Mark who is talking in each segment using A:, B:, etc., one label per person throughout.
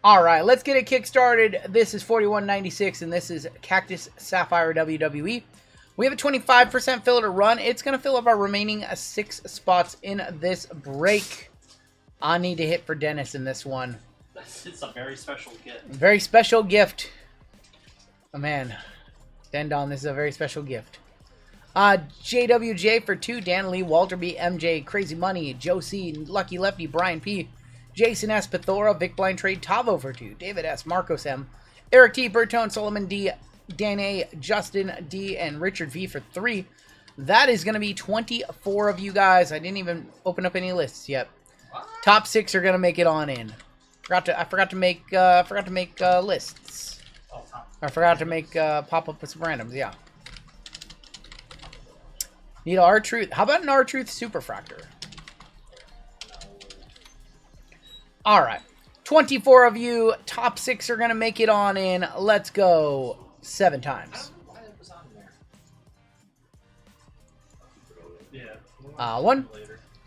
A: All right, let's get it kick-started. This is 4196, and this is Cactus Sapphire WWE. We have a 25% filler to run. It's going to fill up our remaining 6 spots in this break. I need to hit for Dennis in this one.
B: It's a very special gift.
A: Very special gift. Oh, man. Dendon, this is a very special gift. JWJ for 2, Dan Lee, Walter B, MJ, Crazy Money, Joe C, Lucky Lefty, Brian P, Jason S, Pithora, Vic Blind Trade, Tavo for 2, David S, Marcos M, Eric T, Bertone, Solomon D, Dan A, Justin D, and Richard V for 3. That is going to be 24 of you guys. I didn't even open up any lists yet. What? Top 6 are going to make it on in. I forgot to make lists.
B: Oh,
A: I forgot to make pop up with some randoms. Yeah. Need an R-Truth. How about an R-Truth Superfractor? All right. 24 of you. Top 6 are going to make it on in. Let's go 7 times. 1,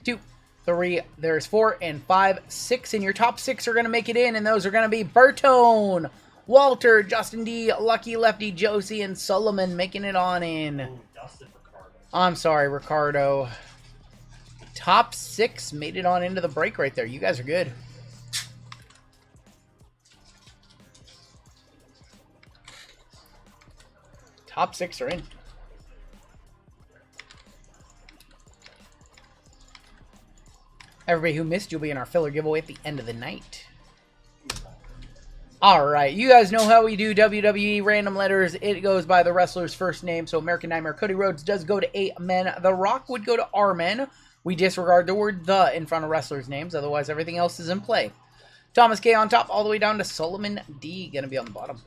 A: 2, 3. There's 4 and 5, 6. And your top 6 are going to make it in. And those are going to be Bertone, Walter, Justin D, Lucky Lefty, Josie, and Solomon making it on in.
B: Ooh, Dustin Ricardo.
A: I'm sorry, Ricardo. Top 6 made it on into the break right there. You guys are good. Top 6 are in. Everybody who missed, you'll be in our filler giveaway at the end of the night. Alright, you guys know how we do WWE random letters. It goes by the wrestler's first name. So American Nightmare Cody Rhodes does go to Amen. The Rock would go to Armen. We disregard the word the in front of wrestlers' names. Otherwise, everything else is in play. Thomas K on top, all the way down to Solomon D. Going to be on the bottom.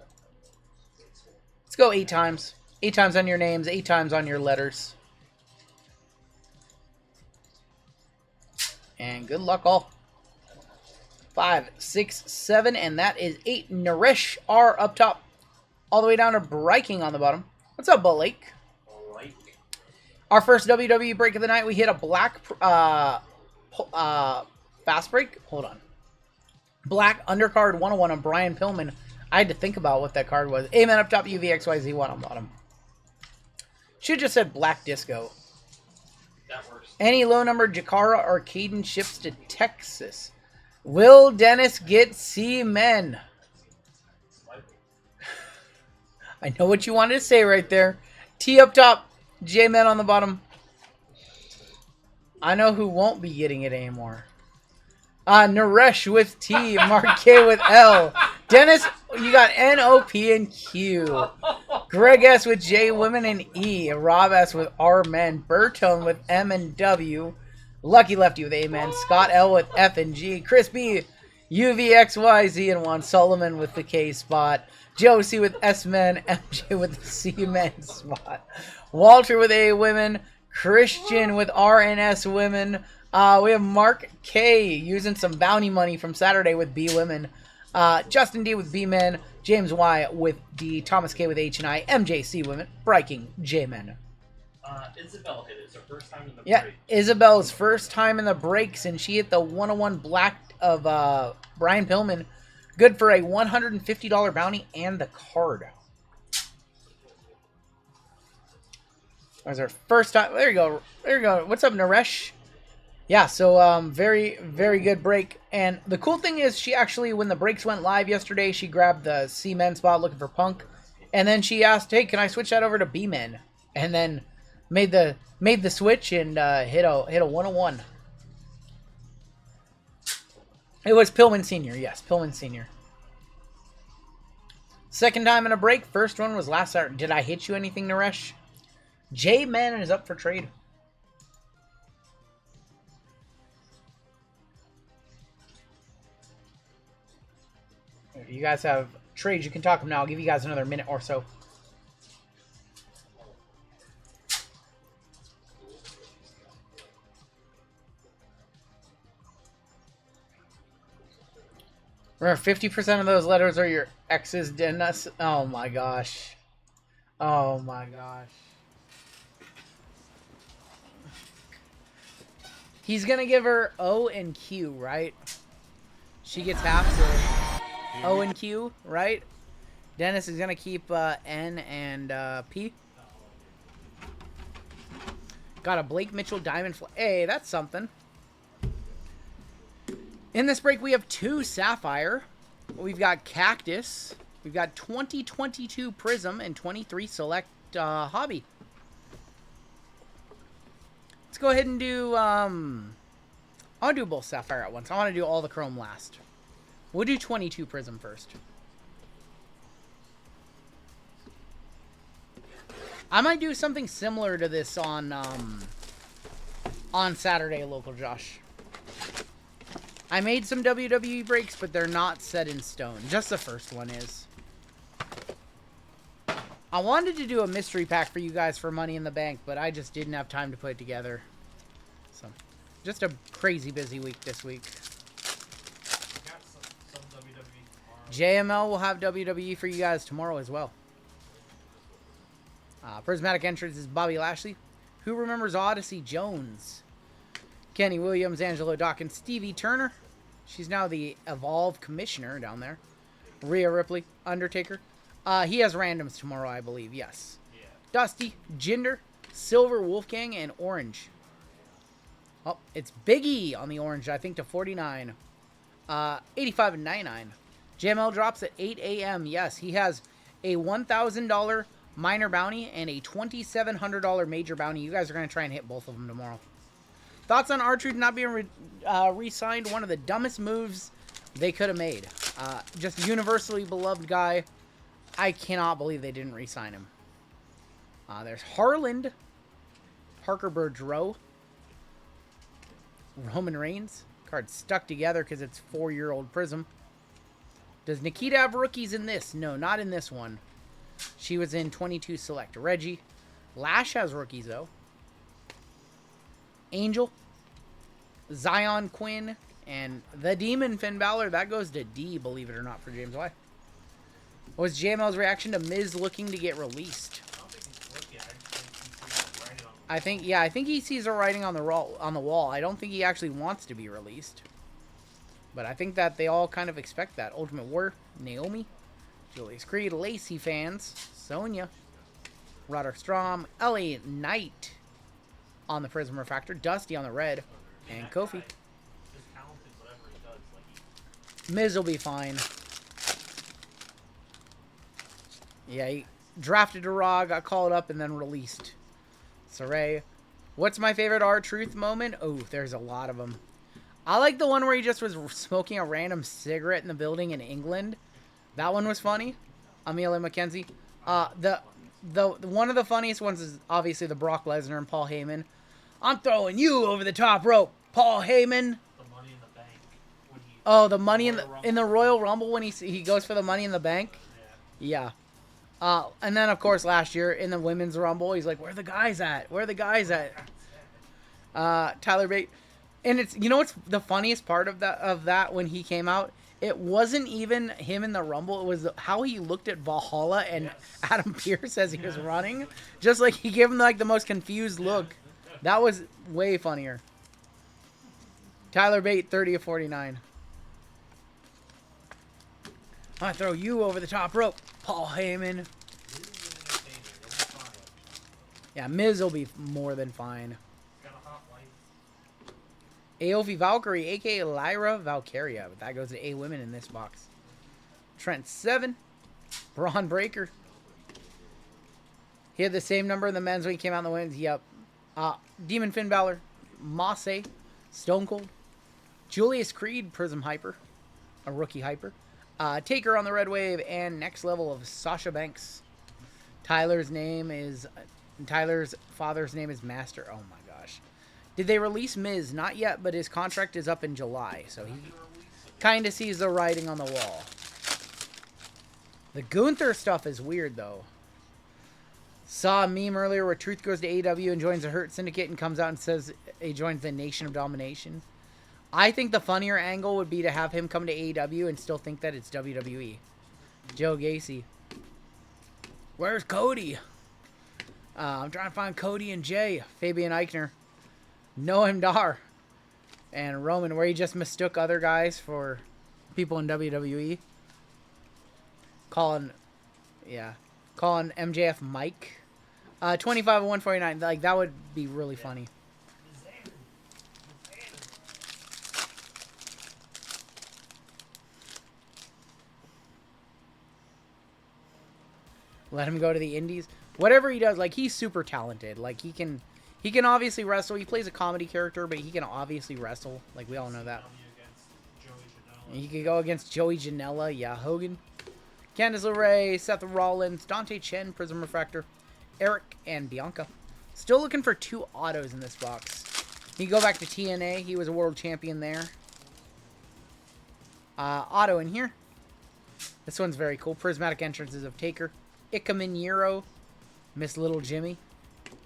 A: Let's go 8 times. 8 times on your names, 8 times on your letters. And good luck all. 5, 6, 7, and that is 8. Naresh R up top. All the way down to Breaking on the bottom. What's up, Bull Lake? Our first WWE break of the night, we hit a black fast break. Hold on. Black undercard 101 on Brian Pillman. I had to think about what that card was. Amen up top, UVXYZ1 on bottom. Should just said Black Disco.
B: That works.
A: Any low number Jakara or Caden ships to Texas. Will Dennis get C-Men? I know what you wanted to say right there. T up top, J-Men on the bottom. I know who won't be getting it anymore. Naresh with T, Mark K with L. Dennis, you got N, O, P, and Q. Greg S with J, Women, and E. Rob S with R, Men. Bertone with M and W. Lucky Lefty with Amen. Scott L with F and G. Chris B, U, V, X, Y, Z, and 1. Solomon with the K spot. Joe C with S Men. MJ with the C Men spot. Walter with A, Women. Christian with R and S, Women. We have Mark K using some bounty money from Saturday with B Women. Justin D with B Men. James Y with D. Thomas K with H and I. MJC Women. Breaking J Men.
B: Isabel hit it. It's her first time in the break.
A: Yeah, Isabel's first time in the breaks, and she hit the 101 black of Brian Pillman. Good for a $150 bounty and the card. That was our first time. There you go. There you go. What's up, Naresh? Yeah, so very, very good break. And the cool thing is she actually, when the breaks went live yesterday, she grabbed the C-Men spot looking for Punk. And then she asked, hey, can I switch that over to B-Men? And then made the switch and hit a 101. It was Pillman Sr. Yes, Pillman Sr. Second time in a break. First one was last Saturday. Did I hit you anything, Naresh? J-Man is up for trade. If you guys have trades, you can talk them now. I'll give you guys another minute or so. Remember, 50% of those letters are your ex's, Dennis. Oh my gosh. Oh my gosh. He's gonna give her O and Q, right? She gets half, so O and Q, right? Dennis is going to keep N and P. Got a Blake Mitchell Diamond Fly. Hey, that's something. In this break, we have 2 Sapphire. We've got Cactus. We've got 2022 Prism and 23 Select Hobby. Let's go ahead and do... I want to do both Sapphire at once. I want to do all the Chrome last. We'll do 22 Prism first. I might do something similar to this on Saturday, Local Josh. I made some WWE breaks, but they're not set in stone. Just the first one is. I wanted to do a mystery pack for you guys for Money in the Bank, but I just didn't have time to put it together. So, just a crazy busy week this week.
B: Got some WWE tomorrow.
A: JML will have WWE for you guys tomorrow as well. Prismatic entrance is Bobby Lashley. Who remembers Odyssey Jones? Kenny Williams, Angelo Dawkins, Stevie Turner. She's now the Evolve Commissioner down there. Rhea Ripley, Undertaker. He has randoms tomorrow, I believe. Yes.
B: Yeah.
A: Dusty, Jinder, Silver, Wolfgang, and Orange. Oh, it's Big E on the Orange, I think, to 49. 85 and 99. JML drops at 8 a.m. Yes, he has a $1,000 minor bounty and a $2,700 major bounty. You guys are going to try and hit both of them tomorrow. Thoughts on R-Truth not being re-signed? One of the dumbest moves they could have made. Just universally beloved guy. I cannot believe they didn't re-sign him. There's Harland. Parker Bergeron. Roman Reigns. Card stuck together because it's 4-year-old Prism. Does Nikita have rookies in this? No, not in this one. She was in 22 Select. Reggie. Lash has rookies, though. Angel. Zion Quinn. And the Demon Finn Balor. That goes to D, believe it or not, for James Y. What was JML's reaction to Miz looking to get released?
B: I don't think he's looking.
A: I think he sees her writing on the wall. I don't think he actually wants to be released. But I think that they all kind of expect that. Ultimate Warrior, Naomi, Julius Creed, Lacey fans, Sonya, Roderick Strong, LA Knight on the Prism Refractor, Dusty on the red, and Kofi.
B: Just talented, whatever he does. Like
A: Miz will be fine. Yeah, he drafted to Raw, got called up, and then released. Saray. What's my favorite R-Truth moment? Oh, there's a lot of them. I like the one where he just was smoking a random cigarette in the building in England. That one was funny. Amelia McKenzie. The one of the funniest ones is obviously the Brock Lesnar and Paul Heyman. I'm throwing you over the top rope, Paul Heyman.
B: the Money in the Bank. When he,
A: Oh, the money
B: Royal
A: in the Royal Rumble when he goes for the Money in the Bank.
B: Yeah.
A: Yeah. And then of course last year in the Women's Rumble, he's like, "Where are the guys at? Where are the guys at?" Tyler Bate. And it's, you know what's the funniest part of that when he came out? It wasn't even him in the Rumble. It was how he looked at Valhalla and
B: Yes.
A: Adam Pearce as he was running. Just like he gave him like the most confused look. That was way funnier. Tyler Bate, 30 of 49. I throw you over the top rope, Paul Heyman. Yeah, Miz will be more than fine.
B: Got a hot light.
A: Aofi Valkyrie, a.k.a. Lyra Valkyria. But that goes to A women in this box. Trent 7. Braun Breaker. He had the same number in the men's when he came out in the women's. Yep. Demon Finn Balor. Massey. Stone Cold. Julius Creed, Prism Hyper. A rookie Hyper. Taker on the Red Wave. And next level of Sasha Banks. Tyler's father's name is Master. Oh my gosh. Did they release Miz? Not yet, but his contract is up in July. So he kind of sees the writing on the wall. The Gunther stuff is weird, though. Saw a meme earlier where Truth goes to AEW and joins the Hurt Syndicate and comes out and says he joins the Nation of Domination. I think the funnier angle would be to have him come to AEW and still think that it's WWE. Joe Gacy. Where's Cody? I'm trying to find Cody and Jay. Fabian Eichner. Noam Dar. And Roman, where he just mistook other guys for people in WWE. calling, yeah, calling MJF Mike. 25 of 149. Like, that would be really funny. Let him go to the indies. Whatever he does, like, he's super talented. Like, he can obviously wrestle. He plays a comedy character, but he can obviously wrestle. Like, we all know that. He could go against Joey Janela, yeah, Hogan, Candice LeRae, Seth Rollins, Dante Chen, Prism Refractor, Eric, and Bianca. Still looking for 2 autos in this box. He go back to TNA. He was a world champion there. Auto in here. This one's very cool. Prismatic entrances of Taker, Ikemen Yero, Miss Little Jimmy.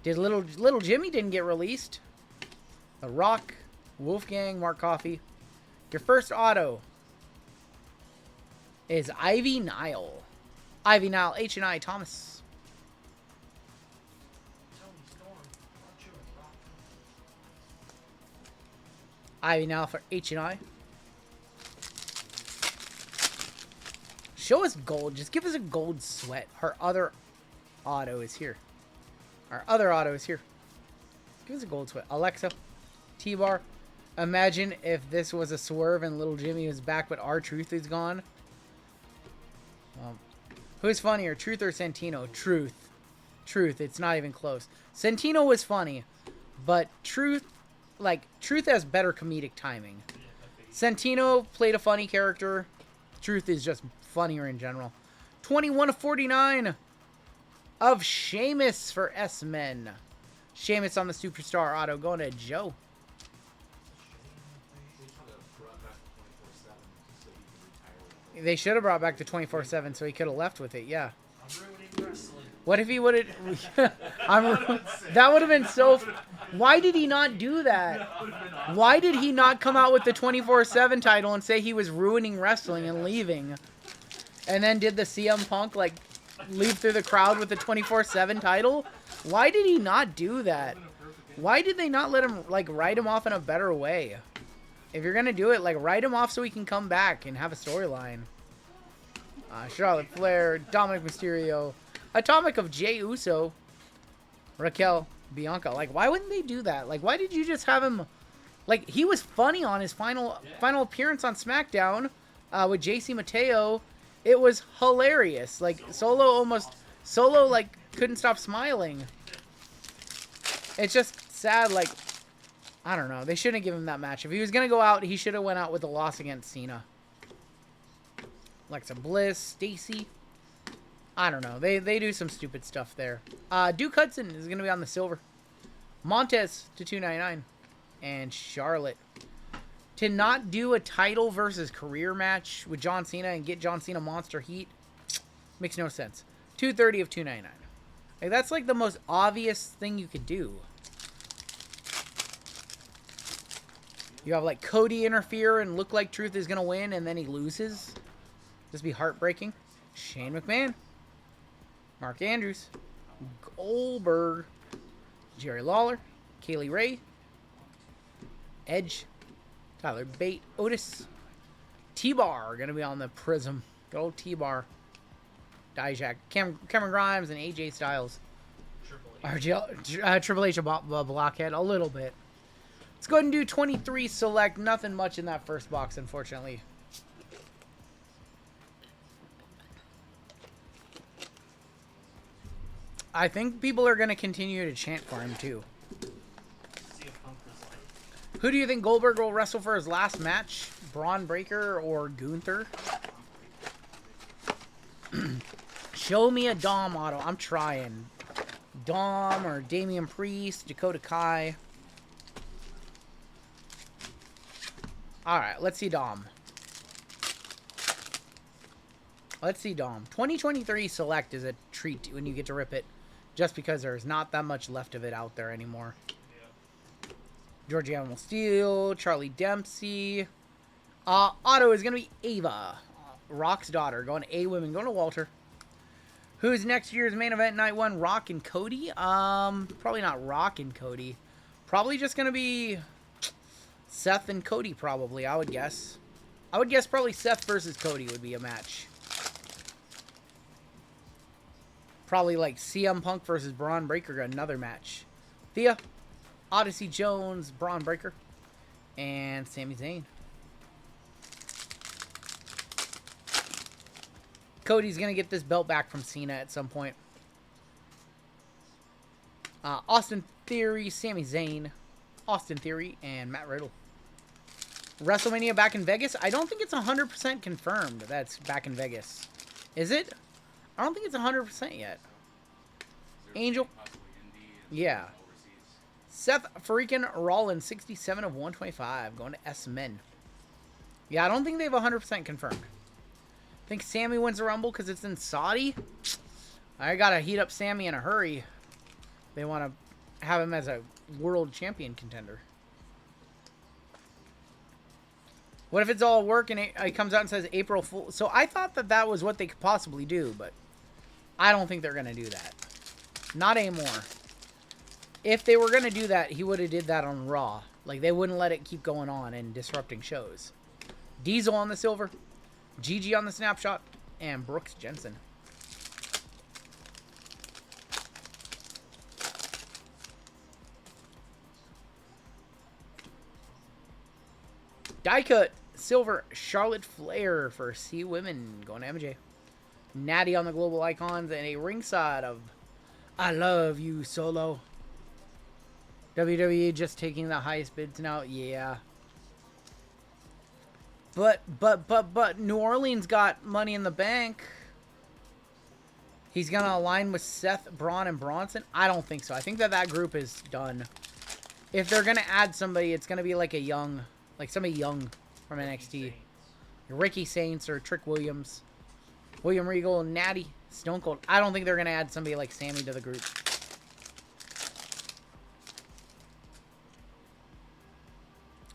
A: Did Little Jimmy didn't get released. The Rock, Wolfgang, Mark Coffey. Your first auto is Ivy Nile. Ivy Nile, H&I Thomas. Ivy Nile for H&I. Show us gold. Just give us a gold sweat. Our other auto is here. Our other auto is here. Give us a gold sweat. Alexa. T-Bar. Imagine if this was a swerve and Little Jimmy was back, but R-Truth is gone. Who's funnier, Truth or Santino? Truth. Truth. It's not even close. Santino was funny, but Truth has better comedic timing. Santino played a funny character. Truth is just funnier in general. 21 of 49 of Sheamus for S-Men. Sheamus on the Superstar auto going to Joe. They should have brought back the 24/7 so he could have left with it, yeah.
B: I'm ruining wrestling.
A: What if he would have... that would have been so... Why did he not do that? Why did he not come out with the 24/7 title and say he was ruining wrestling and leaving? And then did the CM Punk, like, leave through the crowd with the 24/7 title? Why did he not do that? Why did they not let him, like, write him off in a better way? If you're going to do it, like, write him off so he can come back and have a storyline. Charlotte Flair, Dominic Mysterio, Atomic of Jey Uso, Raquel, Bianca. Like, why wouldn't they do that? Like, why did you just have him... Like, he was funny on his final appearance on SmackDown with JC Mateo. It was hilarious. Like, Solo, like, couldn't stop smiling. It's just sad, like... I don't know. They shouldn't give him that match. If he was going to go out, he should have went out with a loss against Cena. Alexa Bliss, Stacy. I don't know. They do some stupid stuff there. Duke Hudson is going to be on the silver. Montez to 299. And Charlotte. To not do a title versus career match with John Cena and get John Cena Monster Heat makes no sense. 230 of 299. Like, that's like the most obvious thing you could do. You have, like, Cody interfere and look like Truth is going to win, and then he loses. Just be heartbreaking. Shane McMahon. Mark Andrews. Goldberg. Jerry Lawler. Kaylee Ray. Edge. Tyler Bate. Otis. T-Bar going to be on the Prism. Good old T-Bar. Dijak. Cameron Grimes and AJ Styles. RGL. Triple H a blockhead. A little bit. Let's go ahead and do 23 select. Nothing much in that first box, unfortunately. I think people are going to continue to chant for him, too. Who do you think Goldberg will wrestle for his last match? Braun Breaker or Gunther? Show me a Dom auto. I'm trying. Dom or Damian Priest, Dakota Kai. Alright, let's see Dom. Let's see Dom. 2023 Select is a treat when you get to rip it. Just because there's not that much left of it out there anymore. Yeah. Georgie Animal Steel, Charlie Dempsey. Auto is going to be Ava. Rock's daughter. Going to A-Women. Going to Walter. Who's next year's main event night one? Rock and Cody? Probably not Rock and Cody. Probably just going to be... Seth and Cody, probably, I would guess. I would guess probably Seth versus Cody would be a match. Probably like CM Punk versus Braun Breaker, another match. Thea, Odyssey Jones, Braun Breaker, and Sami Zayn. Cody's going to get this belt back from Cena at some point. Austin Theory, Sami Zayn, Austin Theory, and Matt Riddle. WrestleMania back in Vegas? I don't think it's 100% confirmed that's back in Vegas. Is it? I don't think it's 100% yet. Angel. Yeah. Seth freaking Rollins, 67 of 125, going to S-Men. Yeah, I don't think they have 100% confirmed. I think Sammy wins the Rumble because it's in Saudi. I got to heat up Sammy in a hurry. They want to have him as a world champion contender. What if it's all work and it comes out and says April Fool? So I thought that that was what they could possibly do, but I don't think they're going to do that. Not anymore. If they were going to do that, he would have did that on Raw. Like, they wouldn't let it keep going on and disrupting shows. Diesel on the silver. Gigi on the snapshot. And Brooks Jensen. Die cut. Silver. Charlotte Flair for C Women. Going to MJ. Natty on the global icons. And a ringside of I Love You Solo. WWE just taking the highest bids now. Yeah. But New Orleans got Money in the Bank. He's going to align with Seth, Braun, and Bronson? I don't think so. I think that group is done. If they're going to add somebody, it's going to be like a young, like somebody young from NXT. Ricky Saints or Trick Williams. William Regal, Natty, Stone Cold. I don't think they're going to add somebody like Sammy to the group.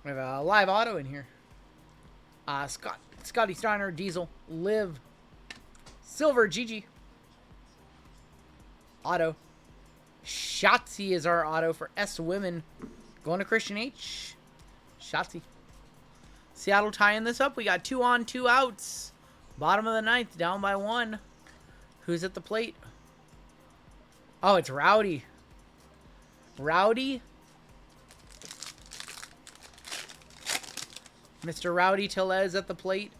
A: We have a live auto in here. Scotty Steiner, Diesel, Liv, Silver, Gigi. Auto. Shotzi is our auto for S Women. Going to Christian H. Shotzi. Seattle tying this up. We got 2 on, 2 outs. Bottom of the 9th, down by 1. Who's at the plate? Oh, it's Rowdy. Rowdy. Mr. Rowdy Tellez at the plate.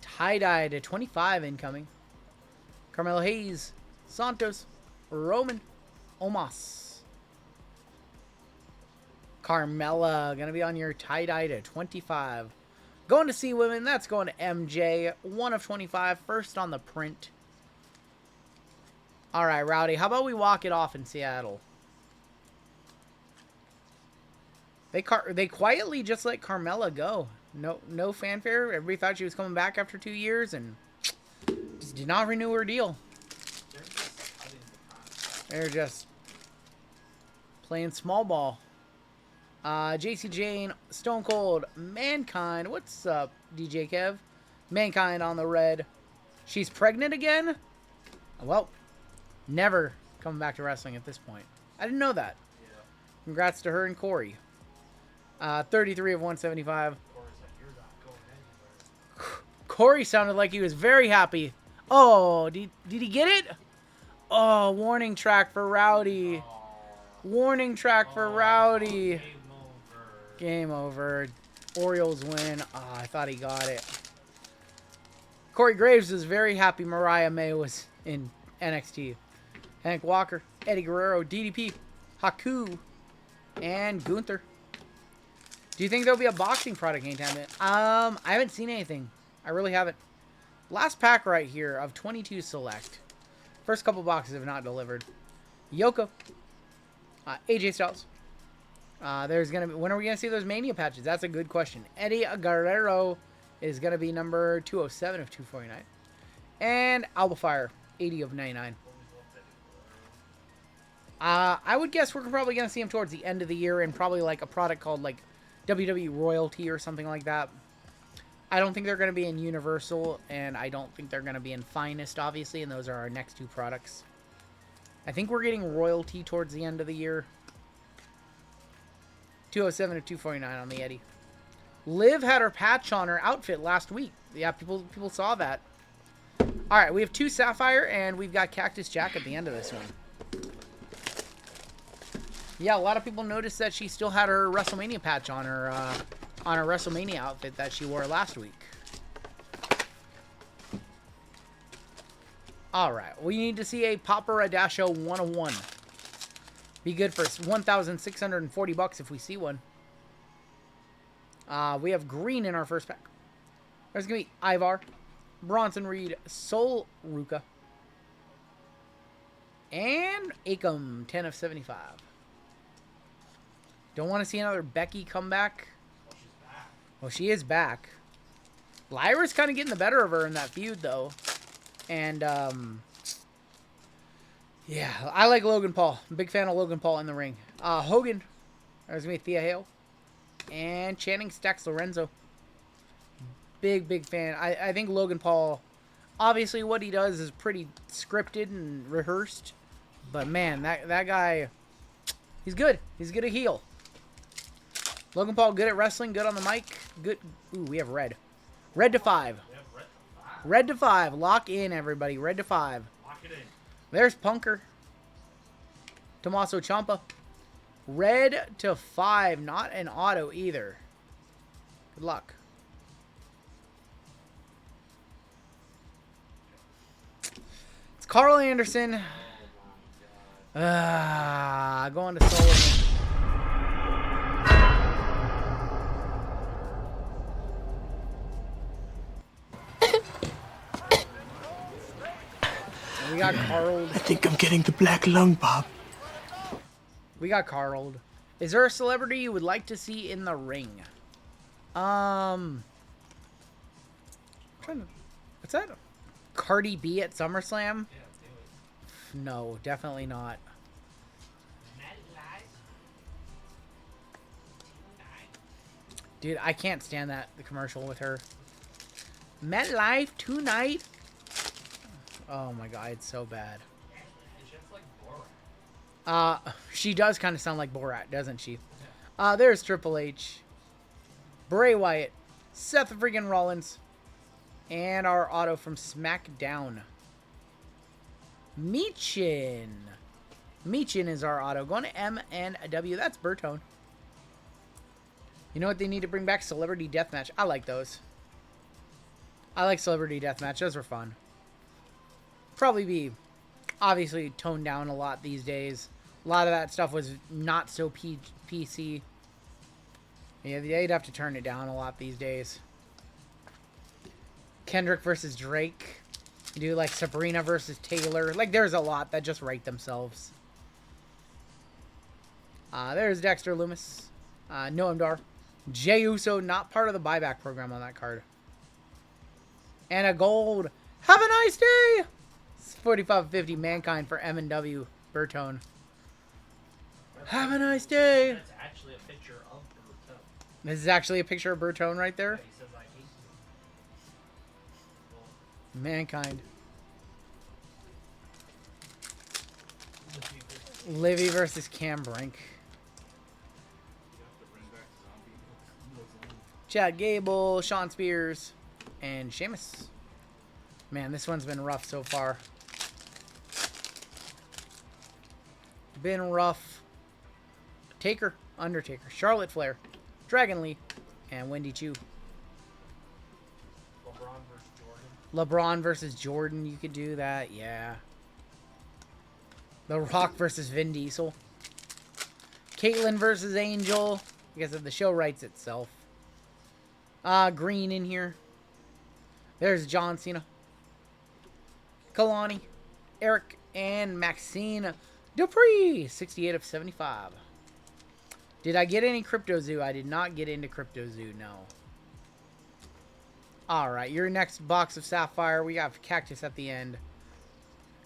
A: Tie-dye to 25 incoming. Carmelo Hayes. Santos. Roman. Omos. Carmella. Going to be on your tie-dye to 25. Going to C Women. That's going to MJ. 1 of 25. First on the print. All right, Rowdy. How about we walk it off in Seattle? They quietly just let Carmella go. No fanfare. Everybody thought she was coming back after 2 years and just did not renew her deal. They're just playing small ball. JC Jane, Stone Cold, Mankind. What's up, DJ Kev? Mankind on the red. She's pregnant again? Well, never coming back to wrestling at this point. I didn't know that.
B: Yeah.
A: Congrats to her and Corey. 33 of 175. Corey sounded like he was very happy. Oh, did he get it? Oh, warning track for Rowdy. Warning track for Rowdy. Game over. Orioles win. Oh, I thought he got it. Corey Graves was very happy Mariah May was in NXT. Hank Walker, Eddie Guerrero, DDP, Haku, and Gunther. Do you think there'll be a boxing product anytime? I haven't seen anything. I really haven't. Last pack right here of 22 select. First couple boxes have not delivered. Yoko. AJ Styles. There's going to be... When are we going to see those Mania patches? That's a good question. Eddie Guerrero is going to be number 207 of 249. And Alba Fire, 80 of 99. I would guess we're probably going to see him towards the end of the year in probably like a product called like WWE Royalty or something like that. I don't think they're going to be in Universal, and I don't think they're going to be in Finest, obviously, and those are our next 2 products. I think we're getting Royalty towards the end of the year. 207 to 249 on the Eddie. Liv had her patch on her outfit last week. Yeah, people saw that. All right, we have 2 Sapphire, and we've got Cactus Jack at the end of this one. Yeah, a lot of people noticed that she still had her WrestleMania patch on her WrestleMania outfit that she wore last week. All right, we need to see a Popper Adasho 101. Be good for 1,640 bucks if we see one. We have green in our first pack. There's going to be Ivar, Bronson Reed, Sol Ruka, and Akam, 10 of 75. Don't want to see another Becky come back.
B: Well, she's back.
A: Well, she is back. Lyra's kind of getting the better of her in that feud, though. And, yeah, I like Logan Paul. I'm a big fan of Logan Paul in the ring. Hogan. There's going to be Thea Hale. And Channing Stacks Lorenzo. Big fan. I think Logan Paul, obviously what he does is pretty scripted and rehearsed. But, man, that guy, he's good. He's good at heel. Logan Paul, good at wrestling, good on the mic. Good. Ooh, we have red. Red to 5.
B: We have red to 5.
A: Red to 5. Lock in, everybody. Red to 5.
B: Lock it in.
A: There's Punker. Tommaso Ciampa. Red to 5. Not an auto either. Good luck. It's Carl Anderson.
B: Oh my god.
A: Going to Sullivan. We got Carled.
C: I think I'm getting the black lung, Bob.
A: We got Carled. Is there a celebrity you would like to see in the ring? What's that? Cardi B at SummerSlam?
B: Yeah, do it.
A: No, definitely not. Dude, I can't stand the commercial with her. MetLife tonight. Oh my god, it's so bad.
B: It's just like Borat.
A: She does kind of sound like Borat, doesn't she? There's Triple H, Bray Wyatt, Seth freaking Rollins, and our auto from SmackDown. Meechin. Meechin is our auto. Going to M and W. That's Bertone. You know what they need to bring back? Celebrity Deathmatch. I like those. I like Celebrity Deathmatch. Those were fun. Probably be obviously toned down a lot these days. A lot of that stuff was not so PC. Yeah, they'd have to turn it down a lot these days. Kendrick versus Drake. You do like Sabrina versus Taylor. Like there's a lot that just write themselves. There's Dexter Lumis. Noam Dar. Jey Uso, not part of the buyback program on that card. And a gold. Have a nice day! 45.50 Mankind for M&W Bertone. Have a nice day.
B: That's actually a picture of Bertone.
A: This is actually a picture of Bertone right
B: Yeah,
A: there.
B: he says I hate you.
A: Mankind.
B: Well,
A: Livy versus Cam Brink. Chad Gable, Sean Spears, and Sheamus. Man, this one's been rough so far. Been rough. Taker, Undertaker, Charlotte Flair, Dragon Lee, and Wendy Chu.
B: LeBron versus Jordan.
A: LeBron versus Jordan, you could do that, yeah. The Rock versus Vin Diesel. Caitlyn versus Angel. I guess the show writes itself. Green in here. There's John Cena. Kalani, Eric, and Maxine Dupree. 68 of 75. Did I get any Crypto Zoo? I did not get into Crypto Zoo, no. Alright, your next box of Sapphire. We got Cactus at the end.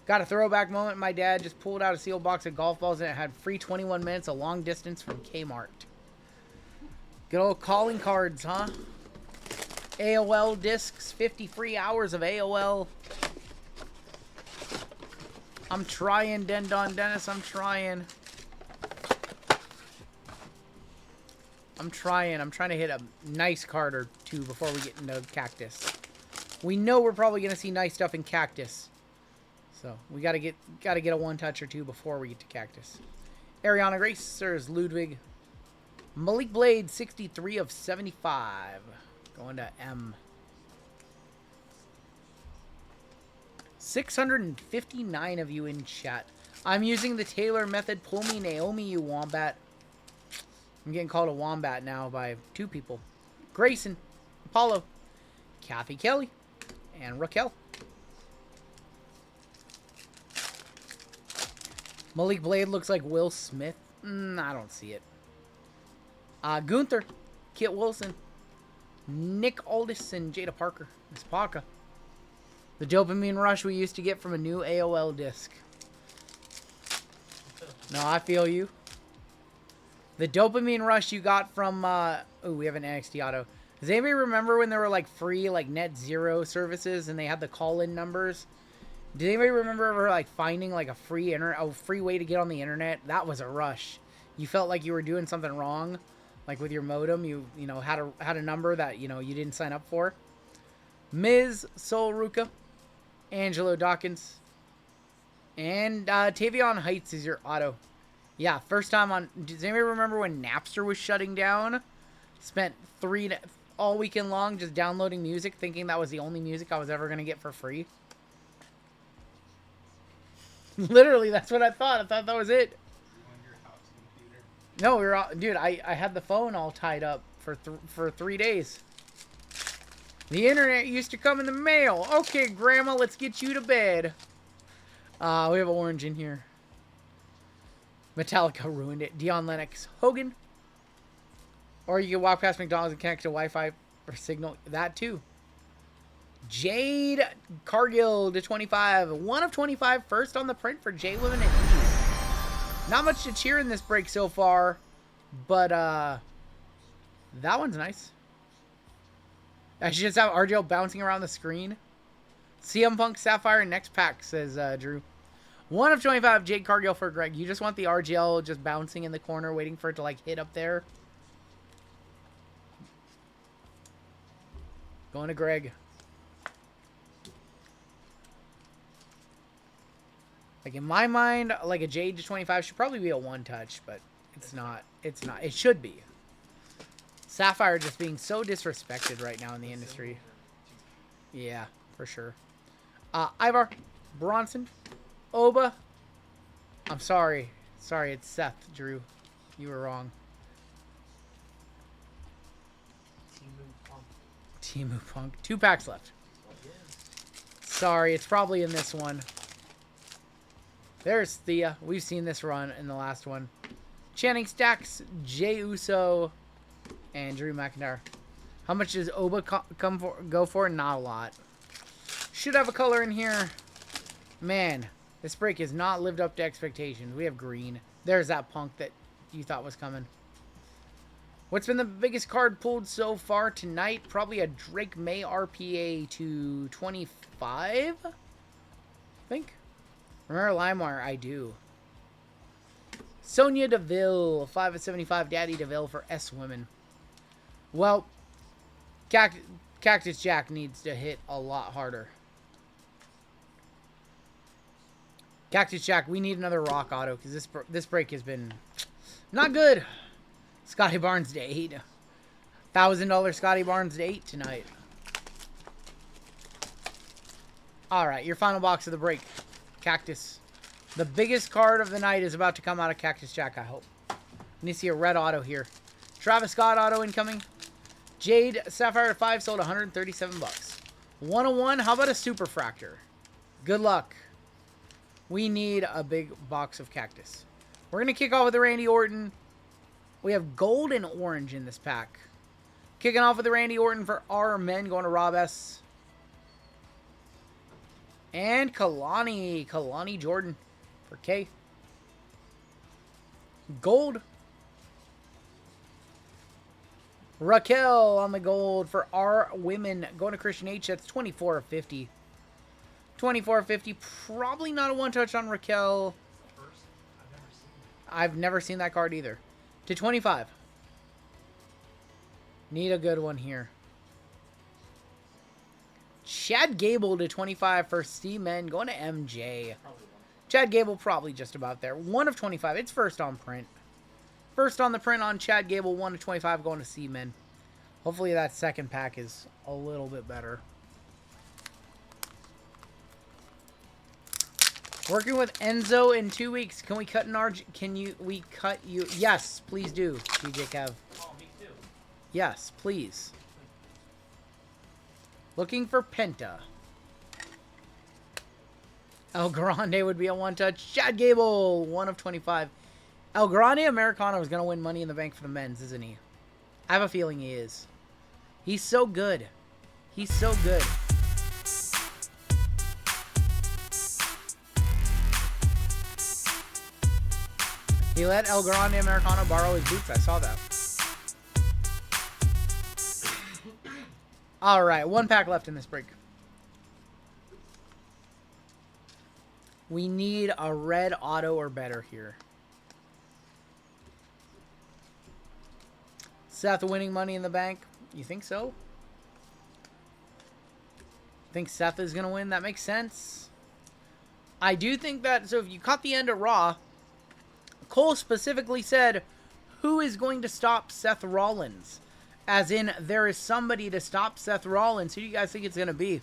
A: Got a throwback moment. My dad just pulled out a sealed box of golf balls and it had free 21 minutes a long distance from Kmart. Good old calling cards, huh? AOL discs, 50 free hours of AOL. I'm trying, Dendon Dennis. I'm trying. I'm trying to hit a nice card or two before we get into Cactus. We know we're probably going to see nice stuff in Cactus. So we got to get a one touch or two before we get to Cactus. Ariana Grace, there's Ludwig. Malik Blade, 63 of 75. Going to M. 659 of you in chat. I'm using the Taylor method. Pull me Naomi, you wombat. I'm getting called a wombat now by 2 people. Grayson, Apollo, Kathy Kelly, and Raquel. Malik Blade looks like Will Smith. I don't see it. Gunther, Kit Wilson, Nick Aldis, and Jada Parker. Miss Parker. The dopamine rush we used to get from a new AOL disc. No, I feel you. The dopamine rush you got from, oh, we have an NXT auto. Does anybody remember when there were like free, like net zero services and they had the call-in numbers? Did anybody remember ever like finding like a free way to get on the internet? That was a rush. You felt like you were doing something wrong, like with your modem. You know had a number that you didn't sign up for. Ms. Sol Ruka, Angelo Dawkins, and Tavion Heights is your auto. Yeah, first time on. Does anybody remember when Napster was shutting down? Spent all weekend long just downloading music, thinking that was the only music I was ever gonna get for free. Literally, that's what I thought. I thought that was it. No, we were all, dude. I had the phone all tied up for 3 days. The internet used to come in the mail. Okay, Grandma, let's get you to bed. We have orange in here. Metallica ruined it. Dion Lennox, Hogan. Or you can walk past McDonald's and connect to Wi-Fi or signal. That too. Jade Cargill to 25. 1 of 25. First on the print for J Women and E. Not much to cheer in this break so far. But that one's nice. I should just have RGL bouncing around the screen. CM Punk Sapphire next pack, says Drew. 1 of 25. Jade Cargill for Greg. You just want the RGL just bouncing in the corner, waiting for it to like hit up there. Going to Greg. Like in my mind, like a Jade to 25 should probably be a one touch, but it's not. It's not. It should be. Sapphire just being so disrespected right now in the industry. Yeah, for sure. Ivar, Bronson, Oba. I'm sorry. Sorry, it's Seth, Drew. You were wrong. Timu Punk. 2 packs left. Sorry, it's probably in this one. There's Thea. We've seen this run in the last one. Channing Stacks, Jey Uso, and Drew McIntyre. How much does Oba go for? Not a lot. Should have a color in here. Man, this break has not lived up to expectations. We have green. There's that Punk that you thought was coming. What's been the biggest card pulled so far tonight? Probably a Drake May RPA to 25, I think. Remember LimeWire? I do. Sonya Deville, 5 of 75. Daddy Deville for S Women. Well, Cactus Jack needs to hit a lot harder. Cactus Jack, we need another rock auto because this break has been not good. Scotty Barnes to 8. $1,000 Scotty Barnes to 8 tonight. Alright, your final box of the break. Cactus. The biggest card of the night is about to come out of Cactus Jack, I hope. Need to see a red auto here. Travis Scott auto incoming. Jade Sapphire 5 sold 137 bucks. 101, how about a Super Fractor? Good luck. We need a big box of Cactus. We're going to kick off with the Randy Orton. We have gold and orange in this pack. Kicking off with the Randy Orton for our men, going to Rob S. And Kalani Jordan for K. Gold. Raquel on the gold for our women, going to Christian H. That's 24 of 50. 24 of 50. Probably not a one touch on Raquel. I've never seen that card either. To 25. Need a good one here. Chad Gable to 25 for Seamen. Going to MJ.
B: Probably one.
A: Chad Gable probably just about there. 1 of 25. It's first on print. First on the print on Chad Gable. 1 of 25 going to Seamen. Hopefully that second pack is a little bit better. Working with Enzo in 2 weeks. Can we cut an RG? We cut you? Yes, please do, DJ Kev.
B: Oh, me too.
A: Yes, please. Looking for Penta. El Grande would be a one-touch. Chad Gable, 1 of 25. El Grande Americano is going to win Money in the Bank for the men's, isn't he? I have a feeling he is. He's so good. He's so good. He let El Grande Americano borrow his boots. I saw that. All right, 1 pack left in this break. We need a red auto or better here. Seth winning Money in the Bank. You think so? Think Seth is going to win? That makes sense. I do think that, so if you caught the end of Raw, Cole specifically said, who is going to stop Seth Rollins? As in, there is somebody to stop Seth Rollins. Who do you guys think it's going to be?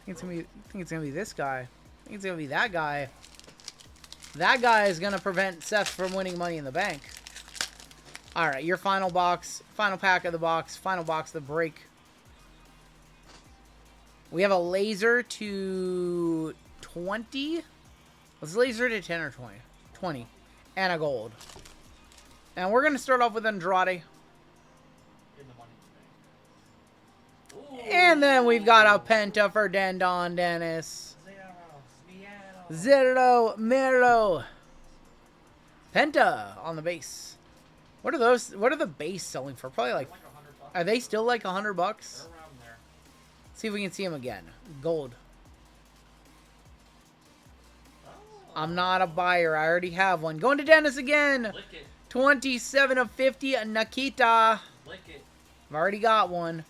A: I think it's going to be this guy. I think it's going to be that guy. That guy is going to prevent Seth from winning Money in the Bank. All right, your final box, final pack of the box, final box of the break. We have a laser to 20. Let's laser to 10 or 20. 20. And a gold. And we're going to start off with Andrade.
B: In the Money in the Bank. Ooh.
A: And then we've got a Penta for Dendon Dennis. Zero Mero. Penta on the base. What are those? What are the base selling for? Probably like,
B: $100.
A: are they still like $100?
B: They're around there.
A: See if we can see them again. Gold.
B: Oh.
A: I'm not a buyer. I already have one. Going to Dennis again.
B: Lick it.
A: 27 of 50. Nikita.
B: Lick it.
A: I've already got one.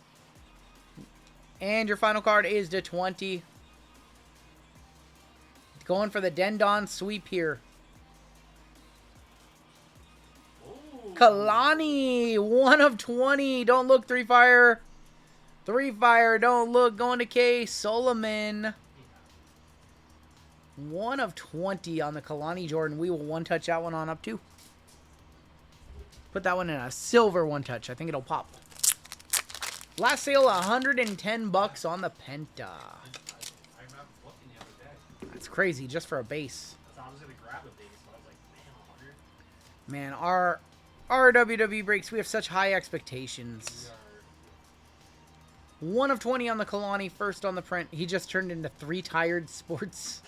A: And your final card is to 20. Going for the Dendon sweep here.
B: Ooh.
A: Kalani, 1 of 20. Don't look, 3 fire. 3 fire, don't look. Going to K. Solomon. 1 of 20 on the Kalani Jordan. We will one-touch that one on up too. Put that one in a silver one-touch. I think it'll pop. Last sale, $110 on the Penta.
B: I remember looking the other day.
A: That's crazy, just for a base.
B: So I was going to grab a base, but I was like, man, 100?
A: Man, our WWE breaks, we have such high expectations. 1 of 20 on the Kalani, first on the print. He just turned into 3 tired sports.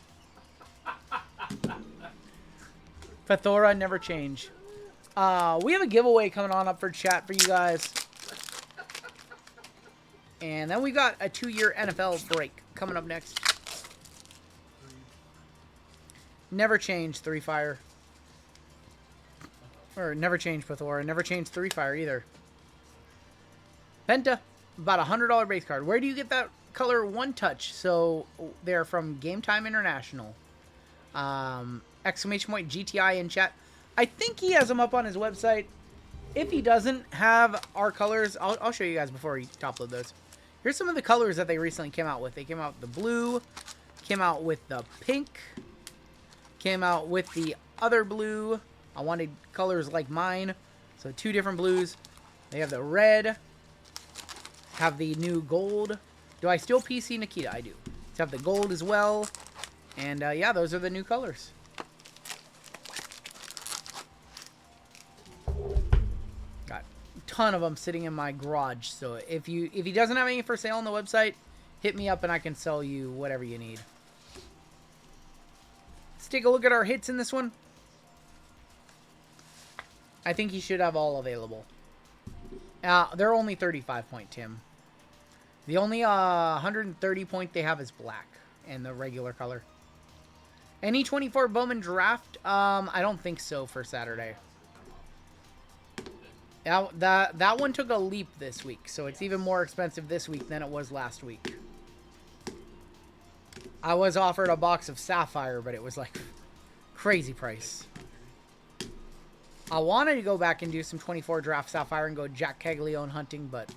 A: Pathora, never change. We have a giveaway coming on up for chat for you guys. And then we got a 2-year NFL break coming up next. Never change 3 fire. Or never change Pathora. Never change 3 fire either. Penta. About $100 base card. Where do you get that color one touch? So they're from Game Time International. Exclamation point GTI in chat. I think he has them up on his website. If he doesn't have our colors, I'll show you guys before we top load those. Here's some of the colors that they recently came out with. They came out with the blue, came out with the pink, came out with the other blue. I wanted colors like mine, so 2 different blues. They have the red, have the new gold. Do I still PC Nikita? I do. So have the gold as well. And yeah, those are the new colors. Got a ton of them sitting in my garage. So if he doesn't have any for sale on the website, hit me up and I can sell you whatever you need. Let's take a look at our hits in this one. I think he should have all available. They're only 35 point, Tim. The only 130 point they have is black and the regular color. Any 24 Bowman draft? I don't think so for Saturday. That one took a leap this week, so it's even more expensive this week than it was last week. I was offered a box of Sapphire, but it was like crazy price. I wanted to go back and do some 24 draft Sapphire and go Jack Caglione hunting, but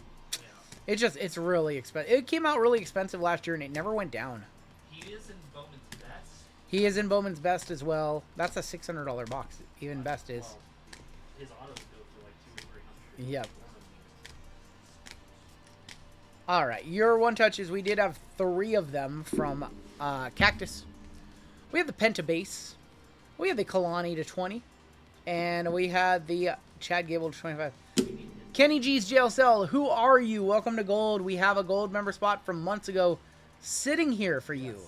A: it's really expensive. It came out really expensive last year and it never went down.
B: He is in Bowman's Best.
A: He is in Bowman's Best as well. That's a $600 box. Even Best is.
B: Well, his autos go for like 200 or 300.
A: Yep. All right, your one touches. We did have 3 of them from Cactus. We have the Penta base. We have the Kalani to 20. And we had the Chad Gable to 25. Kenny G's Jail Cell, who are you? Welcome to Gold. We have a Gold member spot from months ago sitting here for you.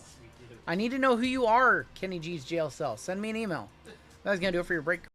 A: I need to know who you are, Kenny G's Jail Cell. Send me an email. That's going to do it for your break.